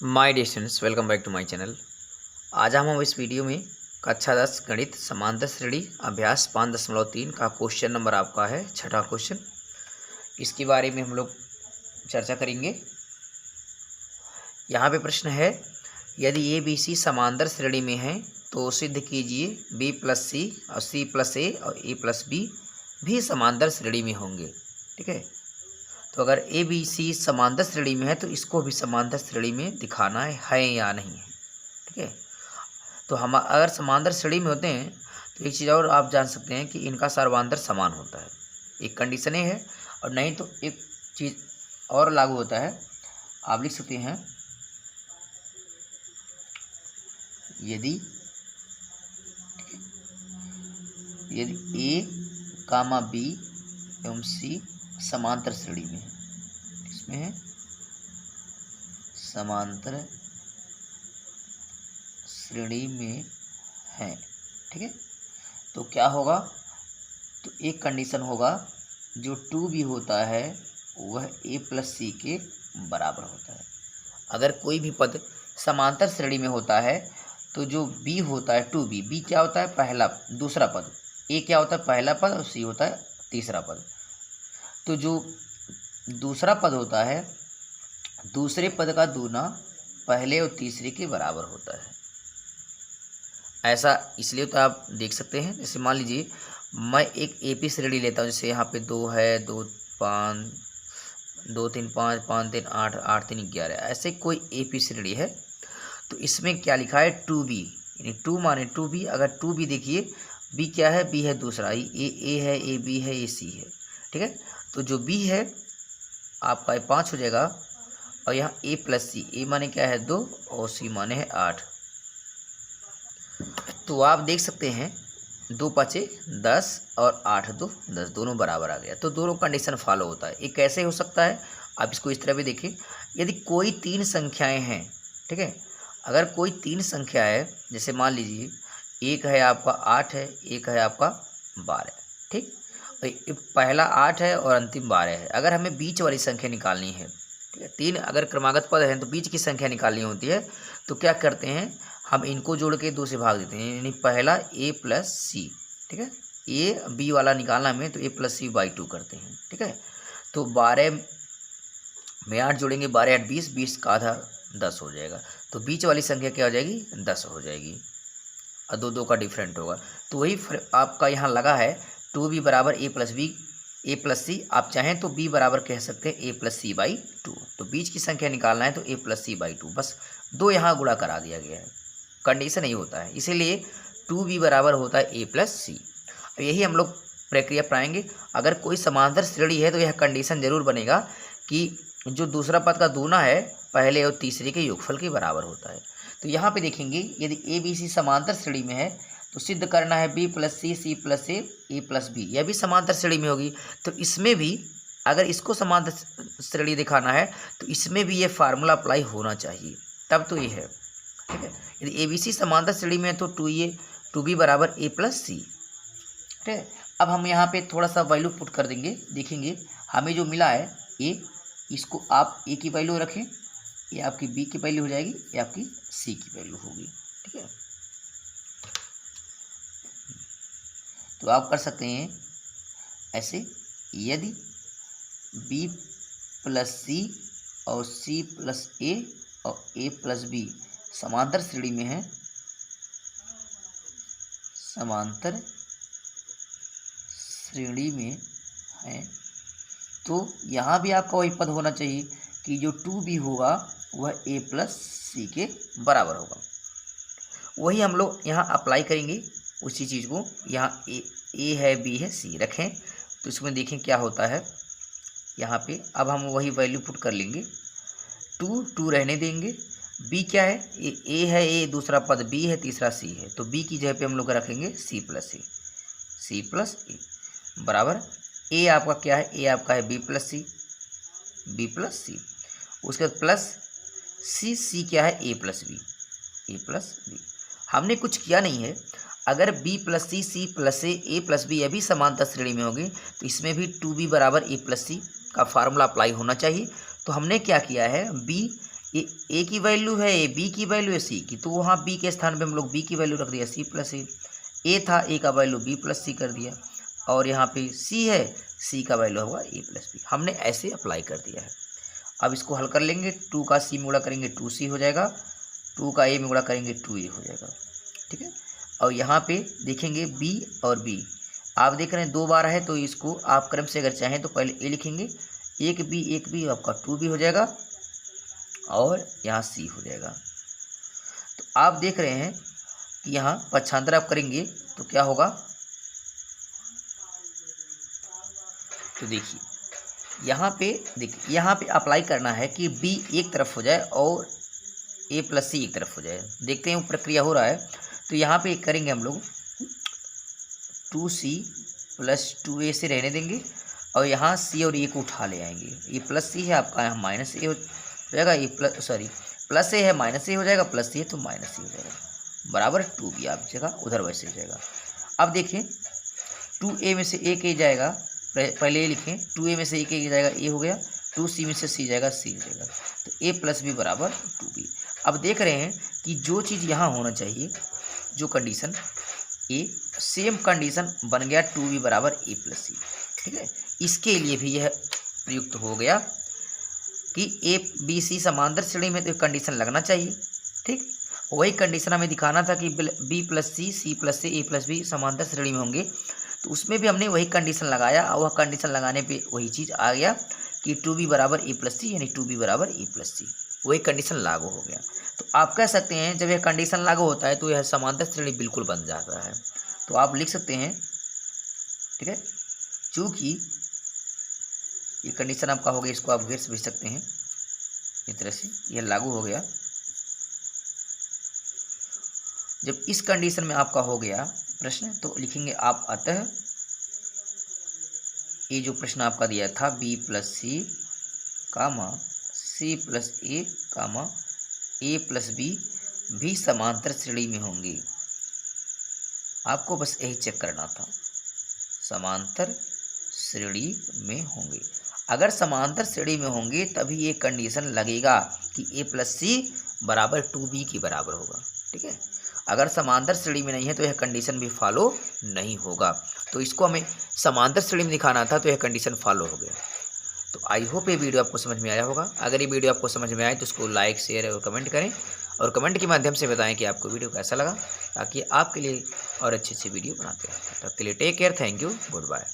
My dear students, welcome back to my channel. आज हम इस वीडियो में कक्षा 10 गणित समांतर श्रेणी अभ्यास 5.3 का क्वेश्चन नंबर आपका है छठा क्वेश्चन। इसके बारे में हम लोग चर्चा करेंगे। यहाँ पे प्रश्न है, यदि ए बी सी समांतर श्रेणी में है तो सिद्ध कीजिए बी प्लस सी और सी प्लस ए और ए प्लस बी भी समांतर श्रेणी में होंगे। ठीक है, तो अगर ए बी सी समांतर श्रेणी में है तो इसको भी समांतर श्रेणी में दिखाना है या नहीं है। ठीक है, तो हम अगर समांतर श्रेणी में होते हैं तो एक चीज़ और आप जान सकते हैं कि इनका सर्वांतर समान होता है। एक कंडीशन ये है, और नहीं तो एक चीज़ और लागू होता है। आप लिख सकते हैं, यदि ए कामा बी एवं सी समांतर श्रेणी में है, इसमें है समांतर श्रेणी में है। ठीक है, तो क्या होगा, तो एक कंडीशन होगा, जो 2b होता है वह a प्लस सी के बराबर होता है। अगर कोई भी पद समांतर श्रेणी में होता है तो जो b होता है 2b, b क्या होता है दूसरा पद, a क्या होता है पहला पद और c होता है तीसरा पद। तो जो दूसरा पद होता है दूसरे पद का दूना पहले और तीसरे के बराबर होता है। ऐसा इसलिए तो आप देख सकते हैं, जैसे मान लीजिए मैं एक एपी श्रेणी लेता हूँ, जैसे यहाँ पे 2 है, 2 5 2 3 5 5 3 8 8 3 11, ऐसे कोई एपी श्रेणी है। तो इसमें क्या लिखा है 2b, यानी 2 माने 2b। अगर 2b देखिए, b क्या है, b है दूसरा, ए है, ए बी है, ए सी है। ठीक है, तो जो b है आपका 5 हो जाएगा, और यहाँ a प्लस सी, ए माने क्या है 2 और सी माने है 8। तो आप देख सकते हैं 2 5 10 और 8 2 10, दोनों बराबर आ गया। तो दोनों कंडीशन फॉलो होता है। ये कैसे हो सकता है, आप इसको इस तरह भी देखें। यदि कोई 3 संख्याएं हैं, ठीक है, अगर कोई 3 संख्या है, जैसे मान लीजिए एक है आपका 8 है, एक है आपका 12। ठीक, पहला 8 है और अंतिम 12 है। अगर हमें बीच वाली संख्या निकालनी है, ठीक है, 3 अगर क्रमागत पद हैं तो बीच की संख्या निकालनी होती है, तो क्या करते हैं, हम इनको जोड़ के 2 से भाग देते हैं, यानी पहला a प्लस सी। ठीक है, a b वाला निकालना हमें, तो a प्लस सी बाई 2 करते हैं। ठीक है, तो 12 में 8 जोड़ेंगे, 12 8 20, 20 का आधा 10 हो जाएगा। तो बीच वाली संख्या क्या हो जाएगी, 10 हो जाएगी, और 2 2 का डिफरेंट होगा। तो वही आपका यहाँ लगा है 2b बराबर a plus B, A plus C. आप चाहें तो b बराबर कह सकते हैं a प्लस सी बाई 2। तो बीच की संख्या निकालना है तो a प्लस सी बाई 2, बस 2 यहाँ गुणा करा दिया गया है। कंडीशन यही होता है, इसीलिए 2b बराबर होता है a प्लस सी। यही हम लोग प्रक्रिया पाएंगे। अगर कोई समांतर श्रेणी है तो यह कंडीशन जरूर बनेगा कि जो दूसरा पद का दूना है पहले और तीसरे के योगफल के बराबर होता है। तो यहाँ पे देखेंगे, यदि ए बी सी समांतर श्रेणी में है तो सिद्ध करना है b प्लस सी, सी प्लस ए प्लस बी, यह भी समांतर श्रेणी में होगी। तो इसमें भी अगर इसको समांतर श्रेणी दिखाना है तो इसमें भी ये फार्मूला अप्लाई होना चाहिए, तब तो ये है। ठीक है, यदि ए बी सी समांतर श्रेणी में है तो 2b बराबर a प्लस सी। ठीक है, अब हम यहाँ पे थोड़ा सा वैल्यू पुट कर देंगे, देखेंगे हमें जो मिला है a, इसको आप a की वैल्यू रखें, ये आपकी b की वैल्यू हो जाएगी, ये आपकी c की वैल्यू होगी। ठीक है, तो आप कर सकते हैं ऐसे, यदि b प्लस सी और c प्लस ए और a प्लस बी समांतर श्रेणी में है, समांतर श्रेणी में है, तो यहाँ भी आपका वही पद होना चाहिए कि जो 2b होगा वह a प्लस सी के बराबर होगा। वही हम लोग यहाँ अप्लाई करेंगे उसी चीज़ को। यहाँ ए है, बी है, सी रखें, तो इसमें देखें क्या होता है। यहाँ पे अब हम वही वैल्यू पुट कर लेंगे, 2 रहने देंगे, b क्या है, ए है, ए दूसरा पद, b है, तीसरा c है, तो b की जगह पे हम लोग रखेंगे c प्लस ए, सी प्लस ए बराबर a आपका क्या है, a आपका है b प्लस सी, उसके बाद प्लस c क्या है, a प्लस बी। हमने कुछ किया नहीं है। अगर b प्लस सी प्लस ए प्लस बी, यह भी समांतर श्रेणी में होगी, तो इसमें भी 2b बराबर a प्लस सी का फार्मूला अप्लाई होना चाहिए। तो हमने क्या किया है, b ए की वैल्यू है, ए बी की वैल्यू है सी की, तो वहाँ बी के स्थान पे हम लोग बी की वैल्यू रख दिया सी प्लस ए था ए का वैल्यू बी प्लस सी कर दिया, और यहाँ पे सी है, सी का वैल्यू होगा ए प्लस बी। हमने ऐसे अप्लाई कर दिया है। अब इसको हल कर लेंगे, 2 का सी में गुणा करेंगे 2c हो जाएगा, 2 का ए में गुणा करेंगे 2a हो जाएगा, ठीक है। और यहाँ पे देखेंगे b और b, आप देख रहे हैं 2 बार है, तो इसको आप क्रम से अगर चाहें तो पहले a लिखेंगे, एक b आपका 2b हो जाएगा, और यहाँ c हो जाएगा। तो आप देख रहे हैं कि यहाँ पक्षांतर आप करेंगे तो क्या होगा, तो देखिए यहाँ पे अप्लाई करना है कि b एक तरफ हो जाए और a प्लस सी एक तरफ हो जाए। देखते हैं वो प्रक्रिया हो रहा है। तो यहाँ पे करेंगे हम लोग 2c प्लस 2a से रहने देंगे, और यहाँ c और a को उठा ले आएंगे। ये प्लस c है आपका, यहाँ माइनस a हो जाएगा, ये प्लस a है माइनस a हो जाएगा, प्लस c है तो माइनस c हो जाएगा, बराबर 2b आप जगह उधर वैसे हो जाएगा। अब देखिए 2a में से एक a जाएगा, पहले ये लिखें, 2a में से एक a जाएगा a हो गया, 2c में से c जाएगा c हो जाएगा, तो a प्लस बी बराबर 2b। अब देख रहे हैं कि जो चीज़ यहाँ होना चाहिए, जो कंडीशन a, सेम कंडीशन बन गया 2b बराबर a प्लस सी, ठीक है। इसके लिए भी यह प्रयुक्त हो गया कि ए बी सी समांतर श्रेणी में तो कंडीशन लगना चाहिए, ठीक। वही कंडीशन हमें दिखाना था कि बी प्लस सी प्लस ए प्लस बी समांतर श्रेणी में होंगे, तो उसमें भी हमने वही कंडीशन लगाया, और वह कंडीशन लगाने पे वही चीज़ आ गया कि 2b बराबर ए प्लस सी, यानी 2b बराबर ए प्लस सी, वही कंडीशन लागू हो गया। तो आप कह सकते हैं जब यह कंडीशन लागू होता है तो यह समांतर श्रेणी बिल्कुल बन जाता है। तो आप लिख सकते हैं, ठीक है, चूँकि ये कंडीशन आपका हो गया, इसको आप घेर से भेज सकते हैं इस तरह से, यह लागू हो गया। जब इस कंडीशन में आपका हो गया प्रश्न, तो लिखेंगे आप अतः ये जो प्रश्न आपका दिया था b प्लस सी कामा सी प्लस ए प्लस बी भी समांतर श्रेणी में होंगे। आपको बस यही चेक करना था, समांतर श्रेणी में होंगे। अगर समांतर श्रेणी में होंगे तभी ये कंडीशन लगेगा कि a प्लस सी बराबर 2b के बराबर होगा, ठीक है। अगर समांतर श्रेणी में नहीं है तो यह कंडीशन भी फॉलो नहीं होगा। तो इसको हमें समांतर श्रेणी में दिखाना था, तो यह कंडीशन फॉलो हो गया। तो आई होप ये वीडियो आपको समझ में आया होगा। अगर ये वीडियो आपको समझ में आए तो उसको लाइक, शेयर और कमेंट करें, और कमेंट के माध्यम से बताएं कि आपको वीडियो कैसा लगा, ताकि आपके लिए और अच्छे वीडियो बनाते हैं। तब के लिए take care, thank you, good bye.